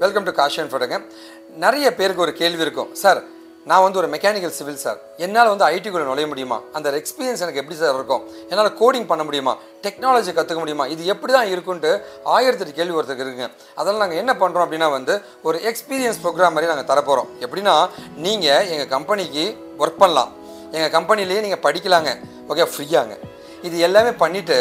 Welcome to Kashi and ஃபோட்டோங்க. நிறைய பேருக்கு ஒரு கேள்வி இருக்கும், சார் நான் வந்து ஒரு மெக்கானிக்கல் சிவில் சார், என்னால் வந்து ஐடிக்குள்ளே நுழைய முடியுமா, அந்த எக்ஸ்பீரியன்ஸ் எனக்கு எப்படி சார் இருக்கும், என்னால் கோடிங் பண்ண முடியுமா, டெக்னாலஜி கற்றுக்க முடியுமா, இது எப்படி தான் இருக்குன்ட்டு 1008 கேள்வி ஒருத்தருக்கு இருக்குங்க. அதெல்லாம் நாங்கள் என்ன பண்ணுறோம் அப்படின்னா வந்து ஒரு எக்ஸ்பீரியன்ஸ் ப்ரோக்ராம் மாதிரி நாங்கள் தரப்போகிறோம். எப்படின்னா நீங்கள் எங்கள் கம்பெனிக்கு ஒர்க் பண்ணலாம், எங்கள் கம்பெனிலேயே நீங்கள் படிக்கலாங்க, ஓகே, ஃப்ரீயாங்க. இது எல்லாமே பண்ணிவிட்டு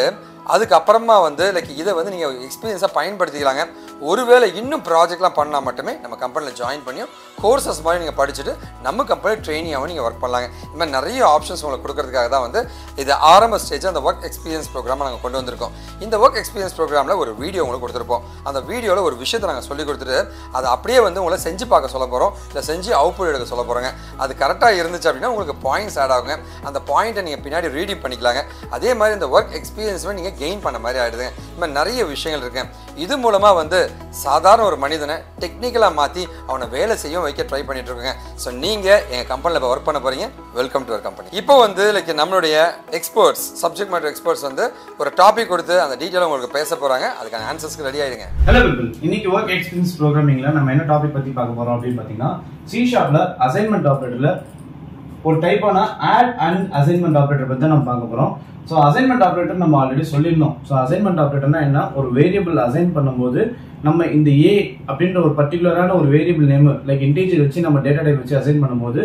அதுக்கப்புறமா வந்து இதை வந்து நீங்கள் எக்ஸ்பீரியன்ஸாக பயன்படுத்திக்கலாங்க. ஒருவேளை இன்னும் ப்ராஜெக்ட்லாம் பண்ணால் மட்டுமே நம்ம கம்பெனியில் ஜாயின் பண்ணியும் கோர்சஸ் மாதிரி நீங்கள் படிச்சுட்டு நம்ம கம்பெனியில் ட்ரெயினியாகவும் நீங்கள் ஒர்க் பண்ணலாங்க. இந்த மாதிரி நிறைய ஆப்ஷன்ஸ் உங்களுக்கு கொடுக்கறதுக்காக தான் வந்து இது ஆரம்ப ஸ்டேஜ் அந்த ஒர்க் எக்ஸ்பீரியன்ஸ் ப்ரோக்ராமை நாங்கள் கொண்டு வந்திருக்கோம். இந்த ஒர்க் எக்ஸ்பீரியன்ஸ் ப்ரோக்ராமில் ஒரு வீடியோ உங்களுக்கு கொடுத்துருப்போம். அந்த வீடியோவில் ஒரு விஷயத்தை நாங்கள் சொல்லி கொடுத்துட்டு அதை அப்படியே வந்து உங்களை செஞ்சு பார்க்க சொல்ல போகிறோம், இல்லை செஞ்சு அவுட்புட் எடுக்க சொல்ல போகிறோங்க. அது கரெக்டாக இருந்துச்சு அப்படின்னா உங்களுக்கு பாயிண்ட்ஸ் ஆட் ஆகுங்க. அந்த பாயிண்ட்டை நீங்கள் பின்னாடி ரீடிங் பண்ணிக்கலாங்க. அதே மாதிரி இந்த ஒர்க் எக்ஸ்பீரியன்ஸுமே நீங்கள் கெயின் பண்ண மாதிரி ஆகிடுதுங்க. இந்த மாதிரி நிறைய விஷயங்கள் இருக்கு. இது மூலமாக வந்து சாதாரண ஒரு மனிதனை டெக்னிக்கலாக மாற்றி அவனை வேலை செய்ய வைக்க ட்ரை பண்ணிட்டு இருக்கோங்க. ஸோ நீங்கள் எங்கள் கம்பெனியில் இப்போ ஒர்க் பண்ண போகிறீங்க, வெல்கம் டு அவர் கம்பெனி. இப்போ வந்து நம்மளுடைய எக்ஸ்பர்ட்ஸ், சப்ஜெக்ட் மேட்டர் எக்ஸ்பர்ட்ஸ் வந்து ஒரு டாபிக் கொடுத்து அந்த டீட்டெயில் உங்களுக்கு பேச போகிறாங்க. அதுக்கான ஆன்சர்ஸ்க்கு ரெடி ஆகிடுங்க. ஹலோ பீப்பிள், இன்னைக்கு ஒர்க் எக்ஸ்பீரியன்ஸ் ப்ரோக்ராமிங்ல நம்ம என்ன டாபிக் பற்றி பார்க்க போகிறோம் அப்படின்னு பார்த்தீங்கன்னா, C# அசைன்மெண்ட் ஆப்ரேட்டரில் ஒரு டைப்பான ஆட் அண்ட் அசைன்மெண்ட் ஆப்ரேட்டர் பற்றி தான் நம்ம பார்க்க போகிறோம். ஸோ அசைன்மெண்ட் ஆப்ரேட்டர் நம்ம ஆல்ரெடி சொல்லியிருந்தோம். ஸோ அசைன்மெண்ட் ஆப்ரேட்டர்னா என்ன, ஒரு வேரியபிள் அசைன் பண்ணும்போது நம்ம இந்த ஏ அப்படின்ற ஒரு பர்டிகுலரான ஒரு வேரியபிள் நேம் லைக் இன்டீஜர் வச்சு நம்ம டேட்டா டைப் வச்சு அசைன் பண்ணும்போது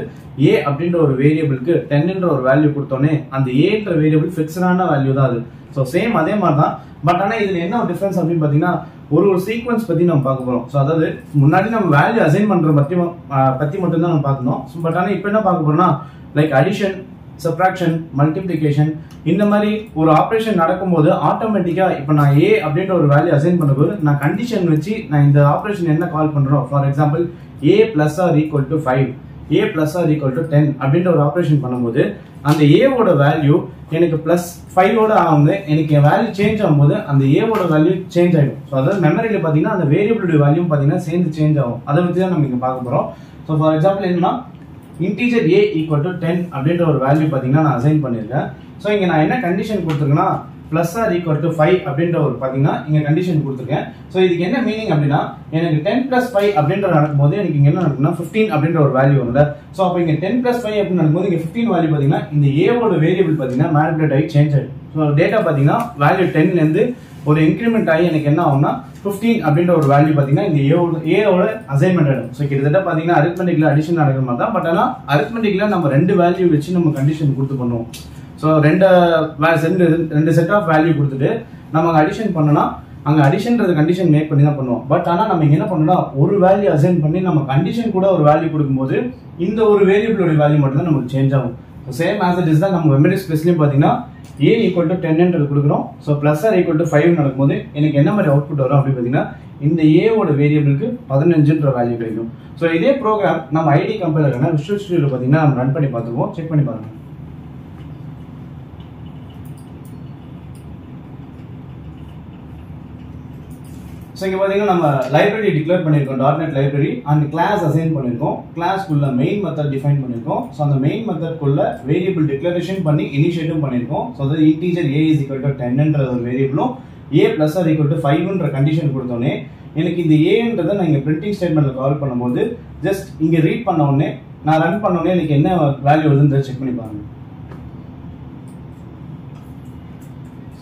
ஏ அப்படின்ற ஒரு வேரியபிளுக்கு 10ன்ற ஒரு வேல்யூ கொடுத்தோன்னே அந்த ஏன்ற வேரியபிள் ஃபிக்ஸ்டான வேல்யூ தான் அது. ஸோ சேம் அதே மாதிரி தான். பட் ஆனால் இதில் என்ன ஒரு டிஃபரன்ஸ் அப்படின்னு பார்த்தீங்கன்னா, ஒரு சீக்வன்ஸ் பற்றி நம்ம பார்க்க போகிறோம். ஸோ அதாவது முன்னாடி நம்ம வேல்யூ அசைன் பண்ணுற பற்றி மட்டும்தான் நம்ம பார்க்கணும். ஸோ பட் ஆனால் இப்போ என்ன பார்க்க போறோம்னா, லைக் அடிஷன், சப்ராக்ஷன், மல்டிப்ளிகேஷன், இந்த மாதிரி ஒரு ஆப்ரேஷன் நடக்கும்போது ஆட்டோமேட்டிக்கா இப்போ நான் ஏ அப்படின்ற ஒரு வேல்யூ அசைன் பண்ணும்போது நான் கண்டிஷன் வச்சு நான் இந்த ஆப்ரேஷன் என்ன கால் பண்றோம். For example A plus R equal to 5, A plus R equal to 10 அப்படின்ற ஒரு ஆப்ரேஷன் பண்ணும்போது அந்த ஏவோட வேல்யூ எனக்கு பிளஸ் 5ஓட ஆகுது. எனக்கு என் வேல்யூ சேஞ்ச் ஆகும்போது அந்த ஏவோட வேல்யூ சேஞ்ச் ஆகிடும். ஸோ அதாவது மெமரியில் பார்த்தீங்கன்னா அந்த வேரியபிளோட வேல்யூ பார்த்தீங்கன்னா சேர்ந்து சேஞ்ச் ஆகும். அதை வச்சு தான் நம்ம இங்கே பார்க்க போகிறோம். ஸோ ஃபார் எக்ஸாம்பிள் என்னன்னா, இன்டீஜர் ஏ ஈக்குவல் டு 10 அப்படின்ற ஒரு வேல்யூ பார்த்தீங்கன்னா நான் அசைன் பண்ணியிருக்கேன். ஸோ இங்கே நான் என்ன கண்டிஷன் கொடுத்துருக்கேன்னா, பிளஸ் ஆர் ஈக்குவல் டு 5 அப்படின்ற ஒரு பார்த்தீங்கன்னா இங்கே கண்டிஷன் கொடுத்துருக்கேன். ஸோ இதுக்கு என்ன மீனிங் அப்படின்னா, எனக்கு 10 + 5 அப்படின்ற நடக்கும்போது எனக்கு இங்கே என்ன நடக்கும்னா 15 அப்படின்ற ஒரு வேல்யூ வருது. ஸோ அப்போ இங்கே 10 + 5 அப்படின்னு நடக்கும்போது இங்கே 15 வேல்யூ பார்த்தீங்கன்னா இந்த ஏவோட வேரியபிள் பார்த்தீங்கன்னா மேனிபுலேட் ஆகி சேஞ்ச் ஆகிடும். ஸோ டேட்டா பார்த்தீங்கன்னா வேல்யூ 10லேருந்து ஒரு இன்க்ரிமெண்ட் ஆகி எனக்கு என்ன ஆகும்னா 15 அப்படின்ற ஒரு வேல்யூ பார்த்தீங்கன்னா இந்த ஏவோட அசைன்மெண்ட் ஆகிடும். ஸோ கிட்டத்தட்ட பார்த்தீங்கன்னா அரித்மெட்டிக்ல அடிஷன் நடக்கிற மாதிரி தான். பட் ஆனால் அரித்மெட்டிக்ல நம்ம 2 வேல்யூ வச்சு நம்ம கண்டிஷன் கொடுத்து பண்ணுவோம். ஸோ ரெண்டு செட் ஆஃப் வேல்யூ கொடுத்துட்டு நம்ம அடிஷன் பண்ணனா அங்கே அடிஷன்றது கண்டிஷன் மேக் பண்ணி தான் பண்ணுவோம். பட் ஆனால் நம்ம இங்கே என்ன பண்ணோம்னா ஒரு வேல்யூ அசைன் பண்ணி நம்ம கண்டிஷன் கூட ஒரு வேல்யூ கொடுக்கும்போது இந்த ஒரு வேரியபிளோட வேல்யூ மட்டும் தான் நமக்கு சேஞ்ச் ஆகும். So same as it is தான் நம்ம மெமரி ஸ்பேஸ்லையும் பார்த்தீங்கன்னா ஏ ஈக்குவல் டு 10ன்றது கொடுக்குறோம். So plus R equal to 5 நடக்கும்போது எனக்கு என்ன மாதிரி அவுட்புட் வரும் அப்படின்னு பார்த்தீங்கன்னா இந்த ஏவோட வேரியபிளுக்கு 15ன்ற வேல்யூ கிடைக்கும். ஸோ இதே ப்ரோக்ராம் நம்ம ஐடி கம்பெனியில் விஷுவல் ஸ்டுடியோவில் பார்த்தீங்கன்னா நம்ம ரன் பண்ணி பார்த்துக்குவோம். செக் பண்ணி பாருங்க. ஸோ இங்கே பார்த்தீங்கன்னா நம்ம லைப்ரரி டிக்ளேர் பண்ணியிருக்கோம், .NET library and class assign பண்ணியிருக்கோம். கிளாஸ்க்குள்ள மெயின் மெத்தட் டிஃபைன் பண்ணியிருக்கோம். ஸோ அந்த மெயின் மெத்தட்குள்ள வேரியபிள் டிக்ளரேஷன் பண்ணி இனிஷியேட்டிவ் பண்ணியிருக்கோம். ஸோ அதாவது integer a is equal to 10ன்ற ஒரு வேரியபிளும் a plus R equal to 5ன்ற கண்டிஷன் கொடுத்தோன்னே எனக்கு இந்த ஏன்றதை நான் இங்கே பிரிண்டிங் ஸ்டேட்மெண்ட்ல கால் பண்ணும்போது ஜஸ்ட் இங்கே ரீட் பண்ண உடனே நான் ரன் பண்ண உடனே எனக்கு என்ன வேல்யூ வருதுன்றதை செக் பண்ணி பாருங்க.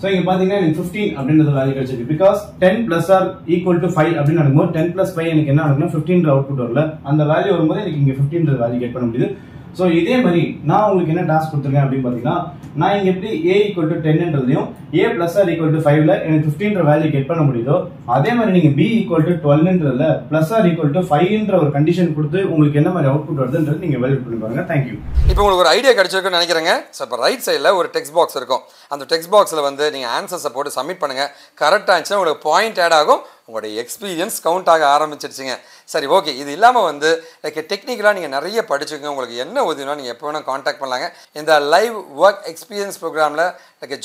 ஸோ இங்கே பார்த்தீங்கன்னா எனக்கு 15 அப்படின்றது வேல்யூ கிடைச்சிருக்கு. பிகாஸ் 10 + ஆர் ஈக்குவல் டு 5 அப்படின்னு நடக்கும்போது 10 + 5 எனக்கு என்ன ஆகுதுன்னா 15 அவுட்புட் வரல. அந்த வேல்யூ வரும்போது எனக்கு இங்கே 15 வேல்யூ கெட் பண்ண முடியுது. ஸோ இதே மாதிரி நான் உங்களுக்கு என்ன டாஸ்க் கொடுத்துருக்கேன் அப்படின்னு பார்த்தீங்கன்னா, நான் இங்கே எப்படி ஏ ஈக்குவல் டு 10ன்றதையும் a plus R equal to 5ல எனக்கு 15 வேல்யூ கெட் பண்ண முடியுதோ அதே மாதிரி நீங்கள் பி ஈக்குவல் டு 12ன்றதுல பிளஸ் ஆர் ஈக்குவல் டு 5ன்ற ஒரு கண்டிஷன் கொடுத்து உங்களுக்கு என்ன மாதிரி அவுட்புட் வருதுன்றது நீங்கள் வேல்யூ பண்ணி பாருங்க. தேங்க்யூ. இப்போ உங்களுக்கு ஒரு ஐடியா கிடைச்சிருக்குன்னு நினைக்கிறேங்க. ஸோ இப்போ ரைட் சைடில் ஒரு டெக்ஸ்ட் பாக்ஸ் இருக்கும். அந்த டெக்ஸ்ட் பாக்ஸில் வந்து நீங்கள் ஆன்சர்ஸை போட்டு சப்மிட் பண்ணுங்கள். கரெக்டாக இருந்துச்சுன்னா உங்களுக்கு பாயிண்ட் ஆட் ஆகும், உங்களுடைய எக்ஸ்பீரியன்ஸ் கவுண்ட் ஆக ஆரம்பிச்சிருச்சுங்க. சரி, ஓகே. இது இல்லாமல் வந்து டெக்னிக்கலாக நீங்கள் நிறைய படிச்சுங்க. உங்களுக்கு என்ன உதவினா நீங்கள் எப்போ வேணால் காண்டாக்ட் பண்ணலாங்க. இந்த லைவ் ஒர்க் எக்ஸ்பீரியன்ஸ் ப்ரோக்ராமில்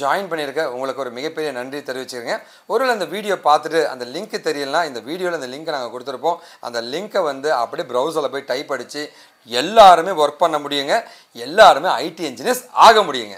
ஜாயின் பண்ணியிருக்க உங்களுக்கு ஒரு மிகப்பெரிய நன்றி தெரிவிச்சுருங்க. ஒருவேளை இந்த வீடியோ பார்த்துட்டு அந்த லிங்க் தெரியலனா இந்த வீடியோவில் அந்த லிங்க்கை நாங்கள் கொடுத்துருப்போம். அந்த லிங்க்கை வந்து அப்படியே ப்ரௌசரில் போய் டைப் அடித்து எல்லாருமே ஒர்க் பண்ண முடியுங்க. எல்லாருமே ஐடி இன்ஜினியர்ஸ் ஆக முடியுங்க.